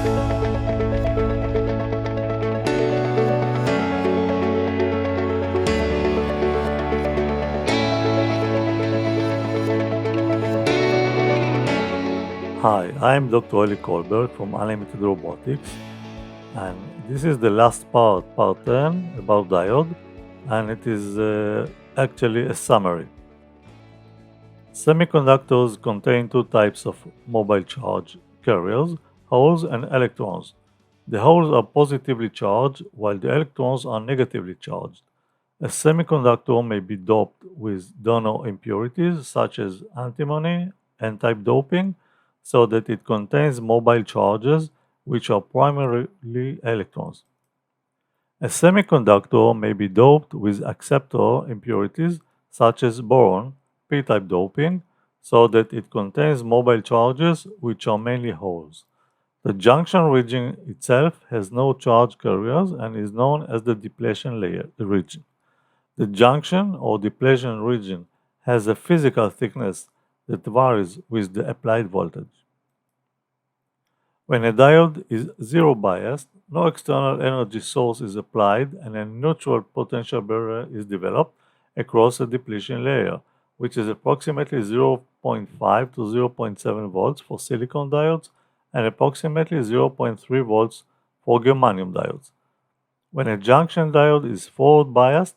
Hi, I'm Dr. Eli Kolberg from Unlimited Robotics, and this is the last part 10 about diode, and it is actually a summary. Semiconductors contain two types of mobile charge carriers, holes and electrons. The holes are positively charged, while the electrons are negatively charged. A semiconductor may be doped with donor impurities such as antimony, N-type doping, so that it contains mobile charges, which are primarily electrons. A semiconductor may be doped with acceptor impurities such as boron, P-type doping, so that it contains mobile charges, which are mainly holes. The junction region itself has no charge carriers and is known as the depletion region. The junction or depletion region has a physical thickness that varies with the applied voltage. When a diode is zero biased, no external energy source is applied and a neutral potential barrier is developed across a depletion layer, which is approximately 0.5 to 0.7 volts for silicon diodes and approximately 0.3 volts for germanium diodes. When a junction diode is forward biased,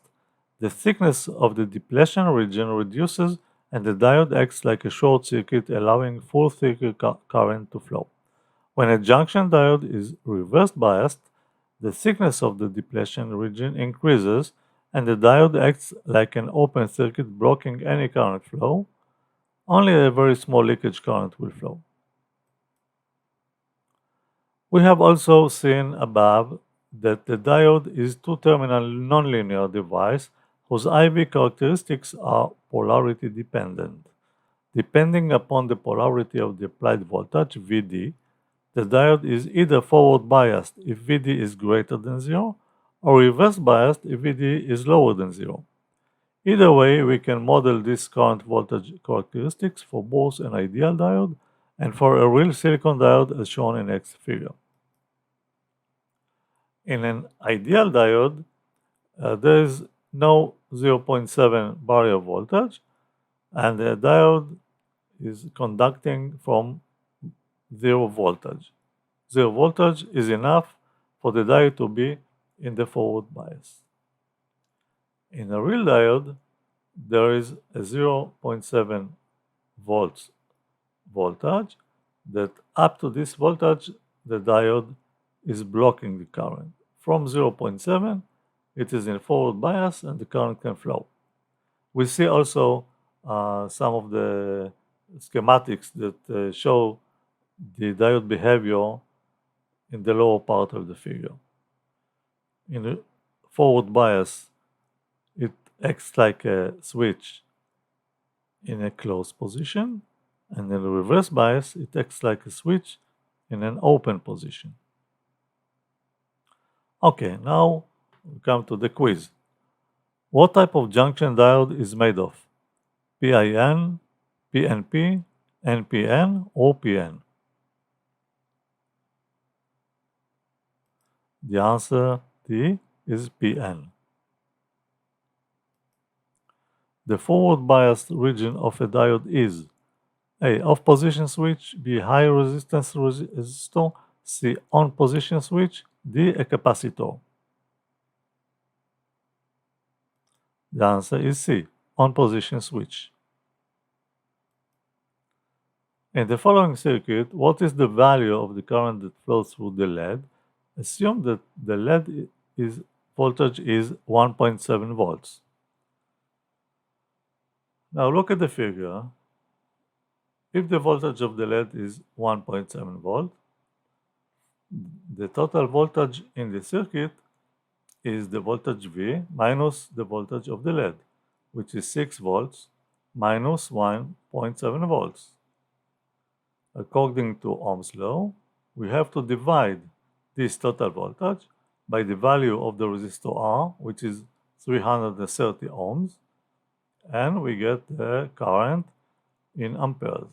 the thickness of the depletion region reduces and the diode acts like a short circuit, allowing full circuit current to flow. When a junction diode is reverse biased, the thickness of the depletion region increases and the diode acts like an open circuit, blocking any current flow. Only a very small leakage current will flow. We have also seen above that the diode is a two-terminal nonlinear device whose IV characteristics are polarity dependent. Depending upon the polarity of the applied voltage, VD, the diode is either forward biased if VD is greater than 0 or reverse biased if VD is lower than 0. Either way, we can model these current voltage characteristics for both an ideal diode and for a real silicon diode as shown in next figure. In an ideal diode, there is no 0.7 barrier voltage and the diode is conducting from 0 voltage. 0 voltage is enough for the diode to be in the forward bias. In a real diode, there is a 0.7 volts voltage that up to this voltage, the diode is blocking the current. From 0.7, it is in forward bias and the current can flow. We see also some of the schematics that show the diode behavior in the lower part of the figure. In the forward bias, it acts like a switch in a closed position, and in the reverse bias, it acts like a switch in an open position. Okay, now we come to the quiz. What type of junction diode is made of? PIN, PNP, NPN, or PN? The answer D is PN. The forward biased region of a diode is A. Off position switch, B. High resistance resistor, C. On position switch, D. A capacitor. The answer is C. On position switch. In the following circuit, what is the value of the current that flows through the LED? Assume that the LED voltage is 1.7 volts. Now look at the figure. If the voltage of the LED is 1.7 volt, the total voltage in the circuit is the voltage V minus the voltage of the LED, which is 6 volts minus 1.7 volts. According to Ohm's law, we have to divide this total voltage by the value of the resistor R, which is 330 ohms, and we get the current in amperes.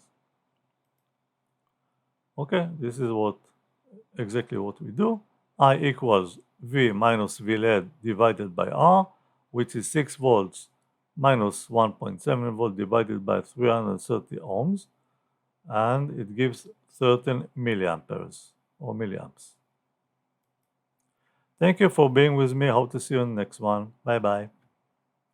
Okay, this is what exactly what we do. I equals V minus V lead divided by R, which is 6 volts minus 1.7 volt divided by 330 ohms, and it gives 13 milliamperes or milliamps. Thank you for being with me. Hope to see you in the next one. Bye bye.